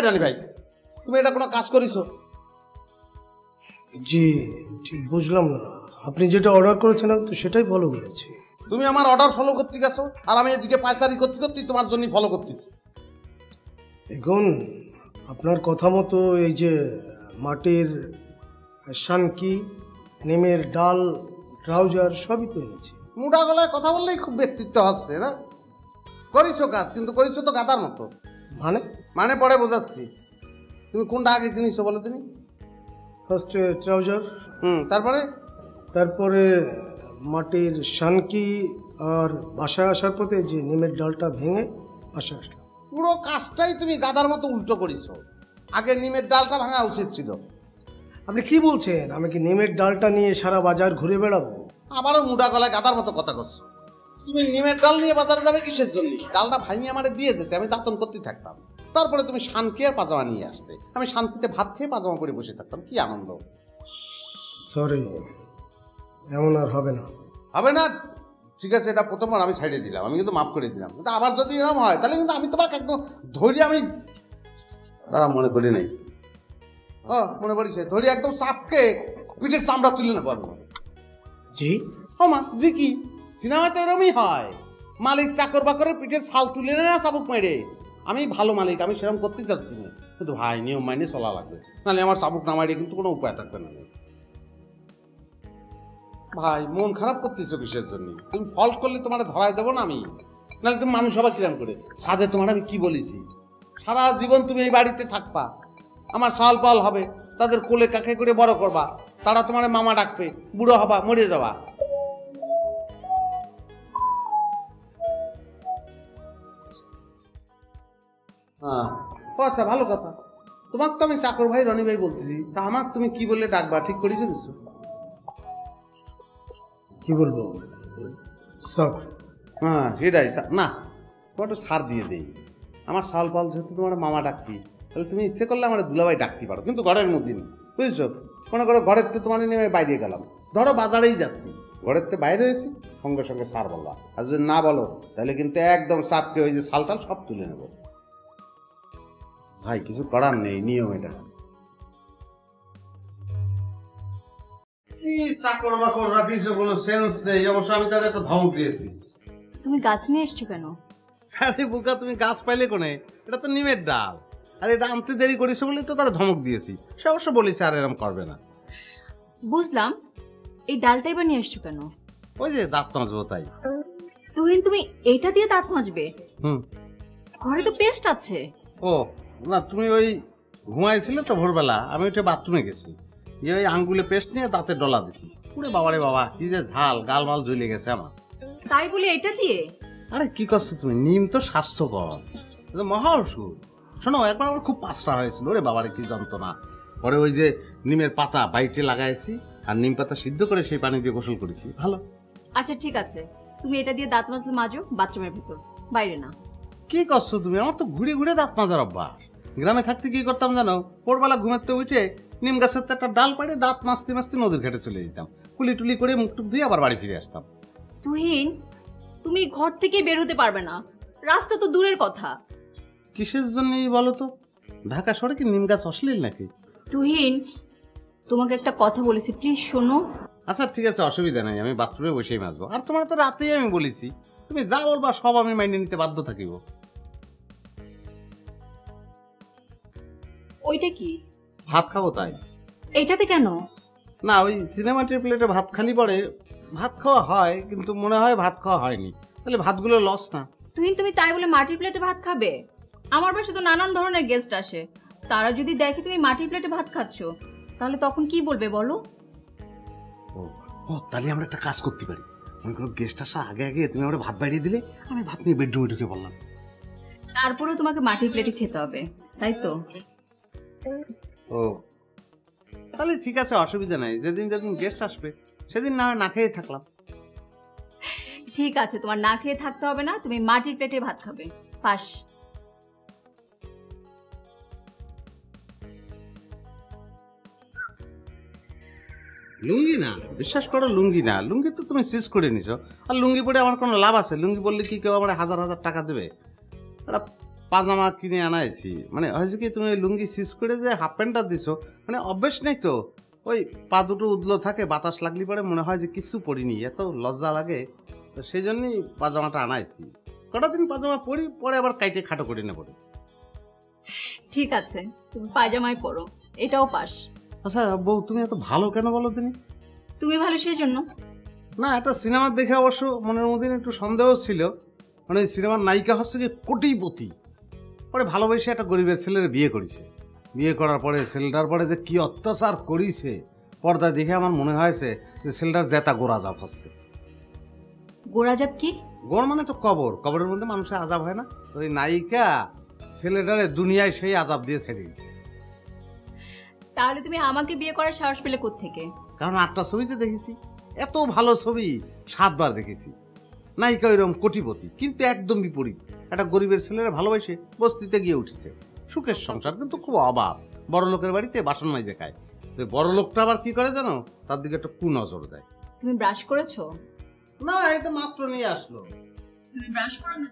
রানী ভাই, তুমি এটা কোনো কাজ করিছো? জি ঠিক বুঝলাম না, আপনি যেটা অর্ডার করেছেন আমি তো সেটাই ফলো করেছি। তুমি আমার অর্ডার ফলো করতে গেছো আর আমি এদিকে পায়চারি করতে করতে তোমার জন্য ফলো করতেছি। দেখুন আপনার কথা মতো এই যে মাটির শানকি, নিমের ডাল, ট্রাউজার সবই তো এনেছি। মোটা গলায় কথা বললেই খুব ব্যক্তিত্ব হচ্ছে না? করিছো কাজ, কিন্তু করিছো তো গাদার মতো। মানে মানে পরে বোঝাচ্ছি। তুমি কোনটা আগে কিনেছো বলো তুমি? ফার্স্টে ট্রাউজার, তারপরে তারপরে মাটির শানকি, আর বাসায় আসার পথে যে নিমের ডালটা ভেঙে বাসায় আসলাম। পুরো কাজটাই তুমি গাদার মতো উল্টো করেছো। আগে নিমের ডালটা ভাঙা উচিত ছিল। আপনি কি বলছেন? আমি কি নিমের ডালটা নিয়ে সারা বাজার ঘুরে বেড়াবো? আবারও মোটা গলায় গাদার মতো কথা করছো। তুমি নিমের ডাল নিয়ে বাজারে যাবে কিসের জন্য? ডালটা ভাঙিয়ে আমারে দিয়ে যেতে, আমি দাঁতন করতে থাকতাম। তারপরে তুমি শান্তি আর পাজামা নিয়ে আসতে, আমি শান্তিতে ভাত খেয়ে পাজামা করে বসে থাকতাম। কি আনন্দ! সরি, এমন আর হবে না। হবে না? ঠিক আছে, এটা প্রথমবার আমি সাইডে দিলাম, আমি কিন্তু মাফ করে দিলাম। কিন্তু আবার যদি এরকম হয় তাহলে কিন্তু আমি তোমাকে একদম ধৈর্য আমি মনে করি নাই। মনে করিস ধৈর্য একদম চাপকে পিঠের চামড়া তুলে নেবো আমি। জি মা জি কি? সিনেমায় তো এরমই হয়, মালিক চাকর বাকরের পিঠের ছাল তুলে নেয় না চাবুক মেরে। আমি ভালো মালিক, আমি সেরকম করতে চাচ্ছি না, কিন্তু ভাই নিয়ম মাইনে চলা লাগবে, নাহলে আমার চাবুক না মারিয়ে কিন্তু কোনো উপায় থাকবে না। ভাই মন খারাপ করতেছো কিসের জন্য? তুমি ফল্ট করলে তোমার ধরাই দেবো না আমি, নাহলে তুমি মানুষ হবা কিরাম করে? সাথে তোমার আমি কি বলেছি, সারা জীবন তুমি এই বাড়িতে থাকবা, আমার সাল পাল হবে, তাদের কোলে কাকে করে বড় করবা, তারা তোমার মামা ডাকবে, বুড়ো হবা, মরে যাবা। হ্যাঁ আচ্ছা, ভালো কথা। তোমাকে তো আমি চাকর ভাই রনি ভাই বলতেছি, তা আমাকে তুমি কি বললে ডাকবা ঠিক করেছো কিছু? কি বলবো স্যার? হ্যাঁ সেটাই না, তোমার একটু সার দিয়ে দেই। আমার সাল পাল যেহেতু তোমার মামা ডাকতি, তাহলে তুমি ইচ্ছে করলে আমার দুলাভাই ডাকতে পারো, কিন্তু ঘরের মধ্যে নেই, বুঝেছো? মনে করো ঘরের তো তোমার নেমে বাইরে গেলাম, ধরো বাজারেই যাচ্ছি, ঘরের তো বাইরে হয়েছি, সঙ্গে সঙ্গে সার বলবা। আর যদি না বলো তাহলে কিন্তু একদম চাপকে ওই যে সাল টাল সব তুলে নেবো। ভাই কিছু করার নেই, নিয়ম এটা। কি চাকর বাকর রাখিস, কোনো সেন্স নেই। অবশ্য আমি তাদের একটা ধমক দিয়েছি। তুমি গাছ নিয়ে এসছো কেন? আরে বোকা, তুমি গাছ পাইলে কোনে? এটা তো নিমের ডাল, আর এটা আনতে দেরি করেছে বলেই তো তারা ধমক দিয়েছি। সে অবশ্য বলেছে আর এরকম করবে না। বুঝলাম, এই ডালটাই বা নিয়ে এসছো কেন? ওই যে দাঁত মাজবো তাই। তুহিন তুমি এইটা দিয়ে দাঁত মাজবে? ঘরে তো পেস্ট আছে। ও না, তুমি ওই ঘুমাইছিলে তো ভোরবেলা, আমি ওইটা বাথরুমে গেছি, ওই আঙ্গুলে পেস্ট নিয়ে দাঁতে ডলা দিছি। পুরো বাবারে বাবা, কি যে ঝাল, গাল মাল ঝুলে গেছে আমার। তাই বলে এটা দিয়ে? আরে কি করছো তুমি? নিম তো স্বাস্থ্যকর, মহা ওষুধ। শোনো, একবার আমার খুব পাঁচটা হয়েছিল, ওরে বাবারে কি যন্ত্রণা। পরে ওই যে নিমের পাতা বাইটে লাগাইছি, আর নিম পাতা সিদ্ধ করে সেই পানি দিয়ে গোসল করেছি, ভালো। আচ্ছা ঠিক আছে, তুমি এটা দিয়ে দাঁত মাজলে মাজো, বাথরুমের ভিতর, বাইরে না। কি করছো তুমি? আমার তো ঘুরে ঘুরে দাঁত মাজার অভ্যাস। গ্রামে থাকতে কি করতাম জানো? ভোরবেলা ঘুমাতে উঠে নিম গাছের তো একটা ডাল পাড়ে দাঁত মাজতে মাজতে নদীর ঘাটে চলে যেতাম, কুলি টুলি করে মুখ টুক ধুয়ে আবার বাড়ি ফিরে আসতাম। তুহিন, তুমি ঘর থেকে বের হতে পারবে না, রাস্তা তো দূরের কথা। কিসের জন্যই বলো তো? ঢাকা শহরে কি নিম গাছ অশ্লীল নাকি? তুহিন, তোমাকে একটা কথা বলেছি, প্লিজ শোনো। আচ্ছা ঠিক আছে, অসুবিধা নাই, আমি বাথরুমে বসেই মাজবো। আর তোমার তো রাতেই আমি বলেছি, তুমি যা বলবা সব আমি মাইনে নিতে বাধ্য থাকিব। ওইটা কি? ভাত খাবো তাই। এইটাতে কেন? না, ওই সিনেমাটির প্লেটে ভাত খালি পরে ভাত খাওয়া হয়, কিন্তু মনে হয় ভাত খাওয়া হয়নি, তাহলে ভাতগুলো লস না। তুহিন, তুমি তাই বলে মাটির প্লেটে ভাত খাবে? আমার বাসায় তো নানান ধরনের গেস্ট আসে, তারা যদি দেখে তুমি মাটির প্লেটে ভাত খাচ্ছ, তাহলে তখন কি বলবে বলো? ও তাহলে আমরা একটা কাজ করতে পারি, মনে করো গেস্ট আসার আগে আগে তুমি আমরা ভাত বাড়িয়ে দিলে, আমি ভাত নিয়ে বেডরুমে ঢুকে বললাম। তারপরেও তোমাকে মাটির প্লেটে খেতে হবে, তাই তো? ও তাহলে ঠিক আছে, অসুবিধা নাই, যেদিন যেদিন গেস্ট আসবে সেদিন না হয় না খেয়ে থাকলাম। ঠিক আছে, তোমার না খেয়ে থাকতে হবে না, তুমি মাটির প্লেটে ভাত খাবে। পাস। লুঙ্গি না, বিশ্বাস করো লুঙ্গি না, লুঙ্গি তো তুমি সিজ করে নিছো, আর লুঙ্গি পরে আমার কোনো লাভ আছে? লুঙ্গি বললে কি কেউ আমার হাজার হাজার টাকা দেবে? একটা পাজামা কিনে আনাইছি। মানে হয়েছে কি, তুমি ওই লুঙ্গি সিজ করে যে হাফ প্যান্টটা দিছো, মানে অভ্যেস নেই তো, ওই পা দুটো উদলো থাকে, বাতাস লাগলি পরে মনে হয় যে কিছু পরিনি, এত লজ্জা লাগে। তো সেই জন্যই পাজামাটা আনাইছি। কটা দিন পাজামা পরি, পরে আবার কাইটে খাটো করে নেব। ঠিক আছে, তুমি পায়জামাই পরো, এটাও পাস। আচ্ছা বউ, তুমি এত ভালো কেন বলো তুমি? তুমি ভালো সেই জন্য। না, একটা সিনেমা দেখে অবশ্য মনের মধ্যে একটু সন্দেহ ছিল। মানে ওই সিনেমার নায়িকা হচ্ছে কি কোটিপতি, পরে ভালোবেসে একটা গরিবের ছেলের বিয়ে করেছে। বিয়ে করার পরে ছেলেটার পরে যে কি অত্যাচার করিছে, পর্দা দেখে আমার মনে হয়েছে যে ছেলেটার জেতা গোড়াজাব হচ্ছে। গোড়াজাব কি? গোড় মানে তো কবর, কবরের মধ্যে মানুষের আজাব হয় না? ওই নায়িকা ছেলেটারে দুনিয়ায় সেই আজাব দিয়ে ছেড়ে দিয়েছে। তাহলে তুমি আমাকে বিয়ে করার সাহস পেলে কোত্থেকে? কারণ 8টা ছবিতে দেখেছি, এত ভালো ছবি 7 বার দেখেছি। নায়িকা ওইরকম কোটিপতি, কিন্তু একদম বিপরীত, একটা গরিবের ছেলেরা ভালোবাসে বস্তিতে গিয়ে উঠেছে, সুখের সংসার, কিন্তু খুব অভাব। বড় লোকের বাড়িতে বাসন মাইজে খায়। বড় লোকটা আবার কি করে জানো, তার দিকে একটা কুনজর দেয়। তুমি ব্রাশ করেছো? না, এটা মাত্র নিয়ে আসলো। তুমি ব্রাশ করো না?